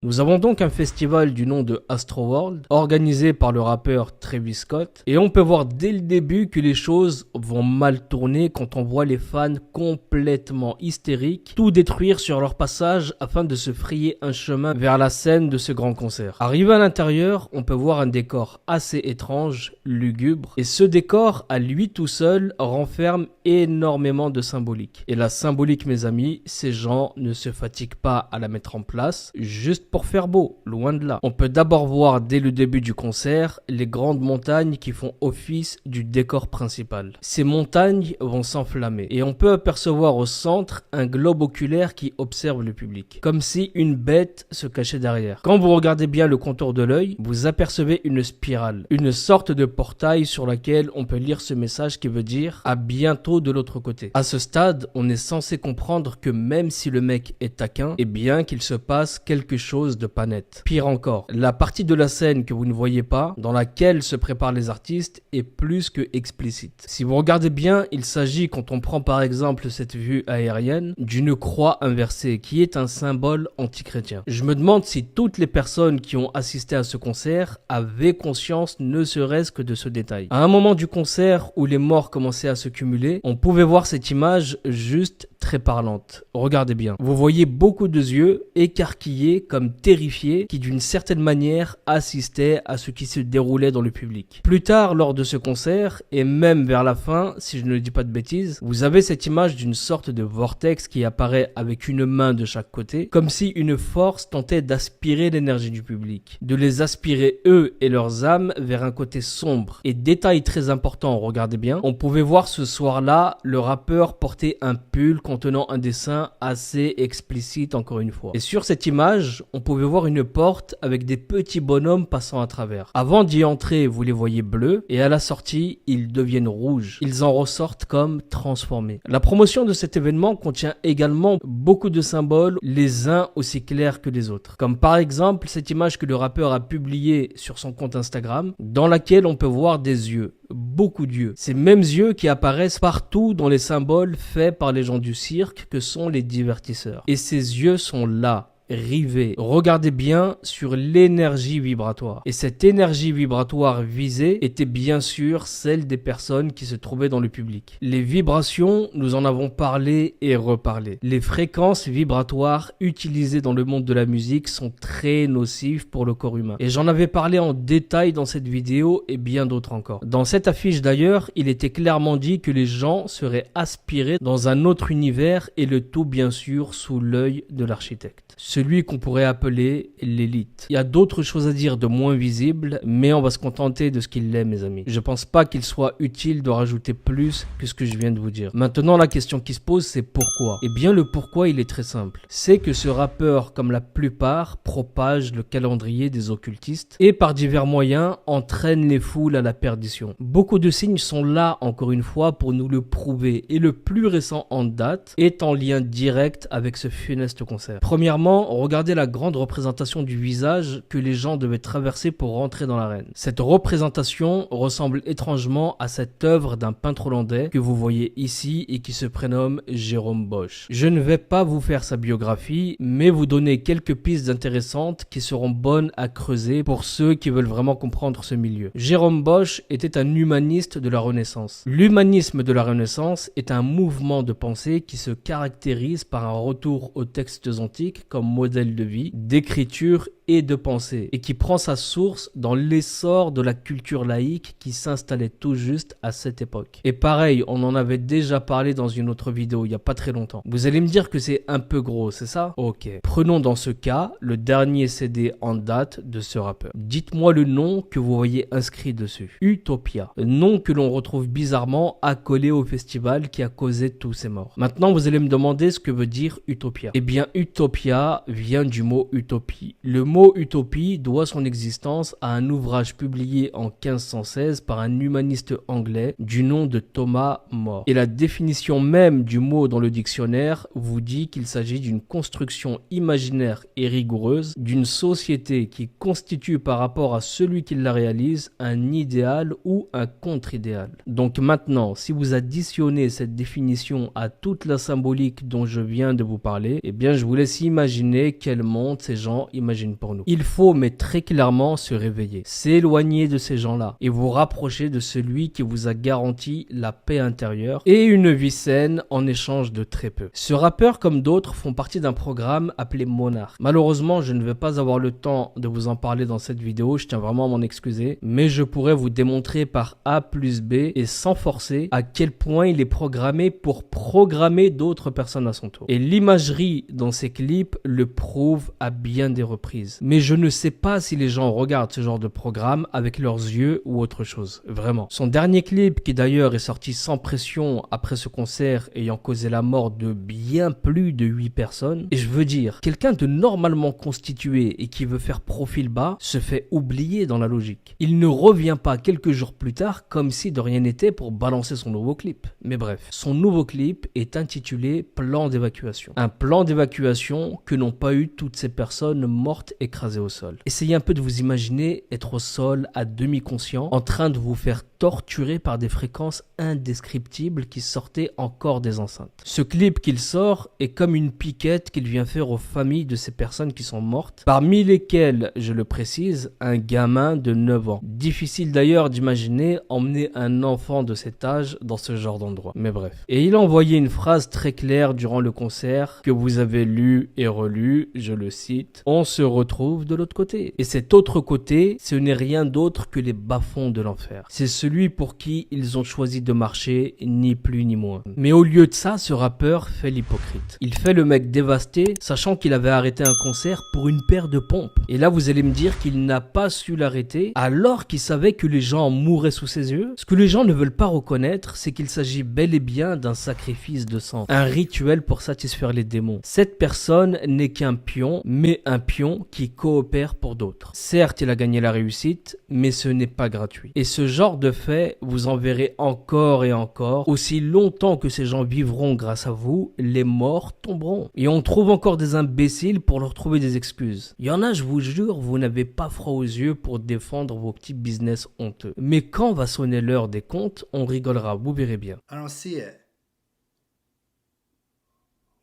Nous avons donc un festival du nom de Astroworld, organisé par le rappeur Travis Scott, et on peut voir dès le début que les choses vont mal tourner quand on voit les fans complètement hystériques, tout détruire sur leur passage afin de se frayer un chemin vers la scène de ce grand concert. Arrivé à l'intérieur, on peut voir un décor assez étrange, lugubre, et ce décor à lui tout seul renferme énormément de symbolique. Et la symbolique, mes amis, ces gens ne se fatiguent pas à la mettre en place juste pour faire beau, loin de là. On peut d'abord voir dès le début du concert les grandes montagnes qui font office du décor principal. Ces montagnes vont s'enflammer et on peut apercevoir au centre un globe oculaire qui observe le public, comme si une bête se cachait derrière. Quand vous regardez bien le contour de l'œil, vous apercevez une spirale, une sorte de portail sur laquelle on peut lire ce message qui veut dire « à bientôt de l'autre côté ». À ce stade, on est censé comprendre que même si le mec est taquin, et bien qu'il se passe quelque chose de pas net. Pire encore, la partie de la scène que vous ne voyez pas, dans laquelle se préparent les artistes, est plus que explicite. Si vous regardez bien, il s'agit, quand on prend par exemple cette vue aérienne, d'une croix inversée, qui est un symbole antichrétien. Je me demande si toutes les personnes qui ont assisté à ce concert avaient conscience ne serait-ce que de ce détail. À un moment du concert où les morts commençaient à se cumuler, on pouvait voir cette image juste très parlante. Regardez bien. Vous voyez beaucoup de yeux écarquillés comme terrifiés qui d'une certaine manière assistaient à ce qui se déroulait dans le public. Plus tard lors de ce concert et même vers la fin, si je ne dis pas de bêtises, vous avez cette image d'une sorte de vortex qui apparaît avec une main de chaque côté, comme si une force tentait d'aspirer l'énergie du public, de les aspirer eux et leurs âmes vers un côté sombre. Et détail très important, regardez bien, on pouvait voir ce soir-là le rappeur porter un pull contenant un dessin assez explicite encore une fois. Et sur cette image, on pouvait voir une porte avec des petits bonhommes passant à travers. Avant d'y entrer, vous les voyez bleus et à la sortie, ils deviennent rouges. Ils en ressortent comme transformés. La promotion de cet événement contient également beaucoup de symboles, les uns aussi clairs que les autres. Comme par exemple cette image que le rappeur a publiée sur son compte Instagram, dans laquelle on peut voir des yeux. Beaucoup d'yeux. Ces mêmes yeux qui apparaissent partout dans les symboles faits par les gens du cirque que sont les divertisseurs. Et ces yeux sont là, rivés. Regardez bien sur l'énergie vibratoire. Et cette énergie vibratoire visée était bien sûr celle des personnes qui se trouvaient dans le public. Les vibrations, nous en avons parlé et reparlé. Les fréquences vibratoires utilisées dans le monde de la musique sont très nocives pour le corps humain. Et j'en avais parlé en détail dans cette vidéo et bien d'autres encore. Dans cette affiche d'ailleurs, il était clairement dit que les gens seraient aspirés dans un autre univers et le tout bien sûr sous l'œil de l'architecte. Celui qu'on pourrait appeler l'élite. Il y a d'autres choses à dire de moins visibles, mais on va se contenter de ce qu'il est, mes amis. Je pense pas qu'il soit utile de rajouter plus que ce que je viens de vous dire. Maintenant, la question qui se pose, c'est pourquoi? Eh bien, le pourquoi, il est très simple. C'est que ce rappeur, comme la plupart, propage le calendrier des occultistes et par divers moyens entraîne les foules à la perdition. Beaucoup de signes sont là, encore une fois, pour nous le prouver, et le plus récent en date est en lien direct avec ce funeste concert. Premièrement, regardez la grande représentation du visage que les gens devaient traverser pour rentrer dans l'arène. Cette représentation ressemble étrangement à cette œuvre d'un peintre hollandais que vous voyez ici et qui se prénomme Jérôme Bosch. Je ne vais pas vous faire sa biographie, mais vous donner quelques pistes intéressantes qui seront bonnes à creuser pour ceux qui veulent vraiment comprendre ce milieu. Jérôme Bosch était un humaniste de la Renaissance. L'humanisme de la Renaissance est un mouvement de pensée qui se caractérise par un retour aux textes antiques comme modèle de vie, d'écriture et de pensée, et qui prend sa source dans l'essor de la culture laïque qui s'installait tout juste à cette époque. Et pareil, on en avait déjà parlé dans une autre vidéo il n'y a pas très longtemps. Vous allez me dire que c'est un peu gros, c'est ça? Ok. Prenons dans ce cas le dernier CD en date de ce rappeur. Dites-moi le nom que vous voyez inscrit dessus. Utopia. Nom que l'on retrouve bizarrement accolé au festival qui a causé tous ces morts. Maintenant, vous allez me demander ce que veut dire Utopia. Eh bien, Utopia vient du mot utopie. Le mot utopie doit son existence à un ouvrage publié en 1516 par un humaniste anglais du nom de Thomas More. Et la définition même du mot dans le dictionnaire vous dit qu'il s'agit d'une construction imaginaire et rigoureuse d'une société qui constitue par rapport à celui qui la réalise un idéal ou un contre-idéal. Donc maintenant, si vous additionnez cette définition à toute la symbolique dont je viens de vous parler, eh bien je vous laisse imaginer imaginez quel monde ces gens imaginent pour nous. Il faut, mais très clairement, se réveiller, s'éloigner de ces gens-là et vous rapprocher de celui qui vous a garanti la paix intérieure et une vie saine en échange de très peu. Ce rappeur, comme d'autres, font partie d'un programme appelé Monarch. Malheureusement, je ne vais pas avoir le temps de vous en parler dans cette vidéo, je tiens vraiment à m'en excuser, mais je pourrais vous démontrer par A plus B et sans forcer à quel point il est programmé pour programmer d'autres personnes à son tour. Et l'imagerie dans ces clips le prouve à bien des reprises. Mais je ne sais pas si les gens regardent ce genre de programme avec leurs yeux ou autre chose, vraiment. Son dernier clip, qui d'ailleurs est sorti sans pression après ce concert ayant causé la mort de bien plus de 8 personnes, et je veux dire, quelqu'un de normalement constitué et qui veut faire profil bas se fait oublier dans la logique. Il ne revient pas quelques jours plus tard comme si de rien n'était pour balancer son nouveau clip. Mais bref, son nouveau clip est intitulé Plan d'évacuation. Un plan d'évacuation que n'ont pas eu toutes ces personnes mortes écrasées au sol. Essayez un peu de vous imaginer être au sol à demi conscient, en train de vous faire torturer par des fréquences indescriptibles qui sortaient encore des enceintes. Ce clip qu'il sort est comme une piquette qu'il vient faire aux familles de ces personnes qui sont mortes, parmi lesquelles, je le précise, un gamin de 9 ans. Difficile d'ailleurs d'imaginer emmener un enfant de cet âge dans ce genre d'endroit. Mais bref. Et il a envoyé une phrase très claire durant le concert que vous avez lu et relu, je le cite, « On se retrouve de l'autre côté ». Et cet autre côté, ce n'est rien d'autre que les bas-fonds de l'enfer. C'est celui pour qui ils ont choisi de marcher, ni plus ni moins. Mais au lieu de ça, ce rappeur fait l'hypocrite. Il fait le mec dévasté, sachant qu'il avait arrêté un concert pour une paire de pompes. Et là, vous allez me dire qu'il n'a pas su l'arrêter, alors qu'il savait que les gens mourraient sous ses yeux. Ce que les gens ne veulent pas reconnaître, c'est qu'il s'agit bel et bien d'un sacrifice de sang, un rituel pour satisfaire les démons. Cette personne n'est qu'un pion, mais un pion qui coopère pour d'autres. Certes, il a gagné la réussite, mais ce n'est pas gratuit. Et ce genre de fait, vous en verrez encore et encore. Aussi longtemps que ces gens vivront grâce à vous, les morts tomberont. Et on trouve encore des imbéciles pour leur trouver des excuses. Il y en a, je vous jure, vous n'avez pas froid aux yeux pour défendre vos petits business honteux. Mais quand va sonner l'heure des comptes, on rigolera, vous verrez bien. I don't see it.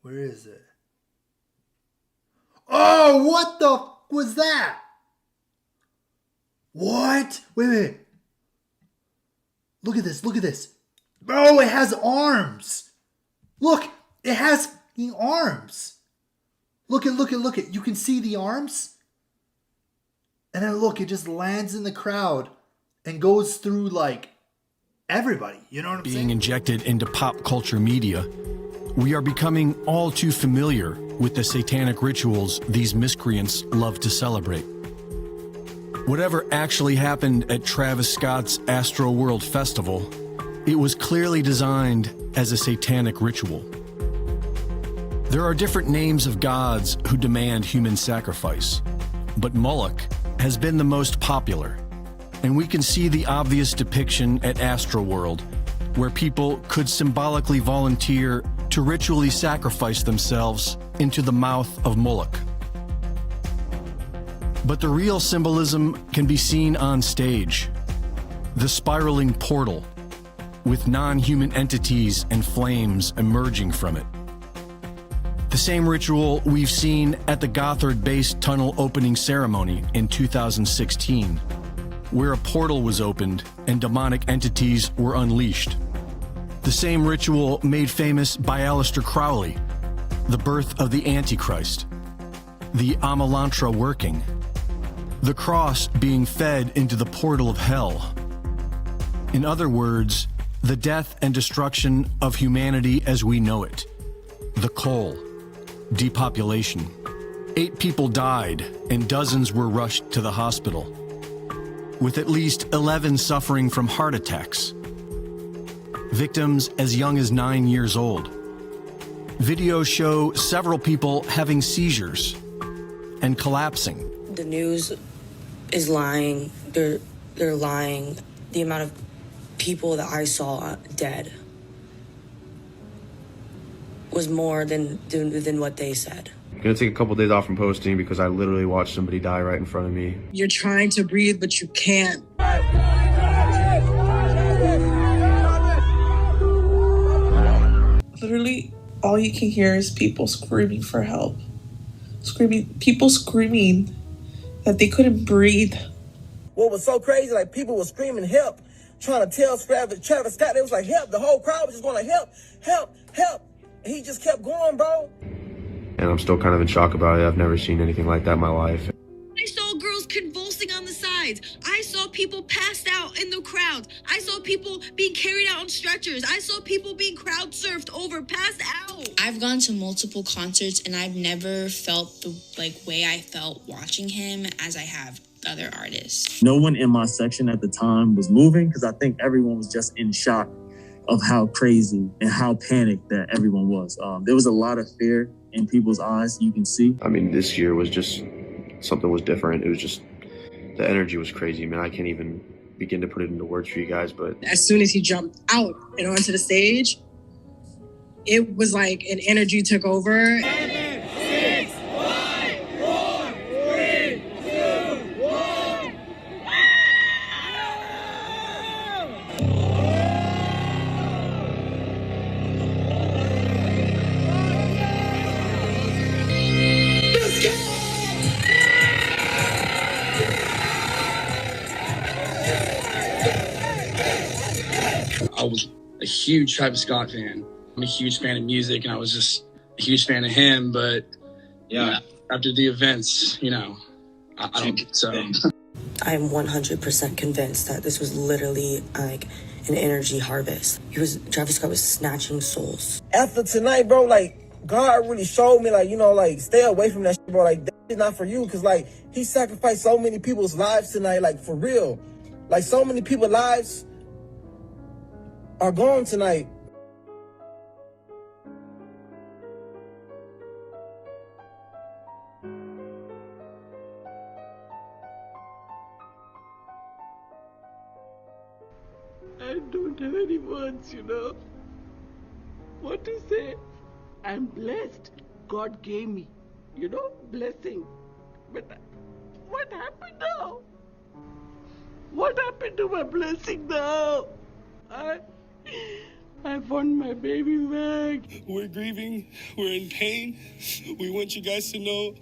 Where is it? Oh, what the f was that? What? Wait. Look at this, look at this. Bro, it has arms. Look, it has fucking arms. Look it. You can see the arms? And then look, it just lands in the crowd and goes through like everybody. You know what I'm saying? Being injected into pop culture media, we are becoming all too familiar with the satanic rituals these miscreants love to celebrate. Whatever actually happened at Travis Scott's Astro World Festival, it was clearly designed as a satanic ritual. There are different names of gods who demand human sacrifice, but Moloch has been the most popular, and we can see the obvious depiction at Astroworld, where people could symbolically volunteer to ritually sacrifice themselves into the mouth of Moloch. But the real symbolism can be seen on stage. The spiraling portal, with non-human entities and flames emerging from it. The same ritual we've seen at the Gothard-based tunnel opening ceremony in 2016, where a portal was opened and demonic entities were unleashed. The same ritual made famous by Aleister Crowley, the birth of the Antichrist, the Amalantra working, the cross being fed into the portal of hell. In other words, the death and destruction of humanity as we know it. The Coal. Depopulation. 8 people died and dozens were rushed to the hospital, with at least 11 suffering from heart attacks. Victims as young as 9 years old. Videos show several people having seizures and collapsing. The news is lying. They're lying. The amount of people that I saw dead was more than what they said. I'm gonna take a couple days off from posting because I literally watched somebody die right in front of me. You're trying to breathe, but you can't. Literally, all you can hear is people screaming for help. People screaming that they couldn't breathe. What was so crazy, like people were screaming help, trying to tell Travis Scott, they was like help. The whole crowd was just going like help. And he just kept going, bro. And I'm still kind of in shock about it. I've never seen anything like that in my life. I saw girls convulsing on the sides. I saw people passed out in the crowd. I saw people being carried out on stretchers. I saw people being crowd surfed over, passed out. I've gone to multiple concerts and I've never felt the way I felt watching him as I have other artists. No one in my section at the time was moving because I think everyone was just in shock of how crazy and how panicked that everyone was. There was a lot of fear in people's eyes, you can see. I mean, this year was just, something was different. It was just, the energy was crazy, man. I can't even begin to put it into words for you guys, but As soon as he jumped out and onto the stage, it was like an energy took over. 7, 6, 5, 4, 3, 2, 1. I was a huge Travis Scott fan. I'm a huge fan of music, and I was just a huge fan of him. But yeah, after the events, I don't think so. I'm 100% convinced that this was literally like an energy harvest. Travis Scott was snatching souls. After tonight, bro, like God really showed me, like, stay away from that shit, bro. Like, that is not for you, because like he sacrificed so many people's lives tonight, like for real. Like so many people's lives are gone tonight. I don't have any words, what to say. I'm blessed. God gave me, blessing. But what happened now? What happened to my blessing now? I want my baby back. We're grieving. We're in pain. We want you guys to know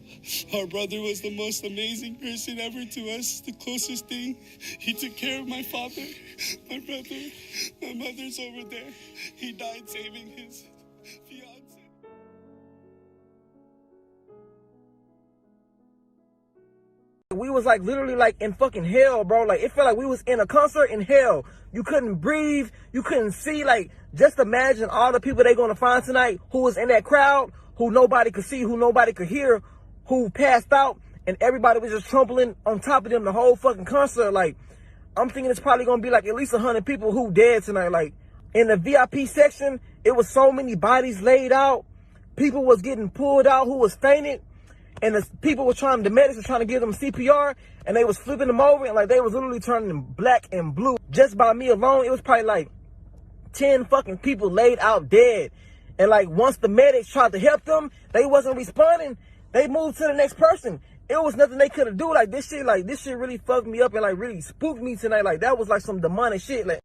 our brother was the most amazing person ever to us. The closest thing. He took care of my father, my brother. My mother's over there. He died saving his fiance. We was like literally like in fucking hell, bro. Like it felt like we was in a concert in hell. You couldn't breathe. You couldn't see. Like just imagine all the people they're gonna find tonight who was in that crowd, who nobody could see, who nobody could hear, who passed out, and everybody was just trampling on top of them the whole fucking concert. Like I'm thinking it's probably gonna be like at least 100 people who dead tonight. Like in the VIP section, it was so many bodies laid out. People was getting pulled out who was fainted. And the medics were trying to give them CPR, and they was flipping them over, and like they was literally turning them black and blue. Just by me alone, it was probably like 10 fucking people laid out dead. And like once the medics tried to help them, they wasn't responding. They moved to the next person. It was nothing they could have do. Like this shit really fucked me up and like really spooked me tonight. Like that was like some demonic shit. Like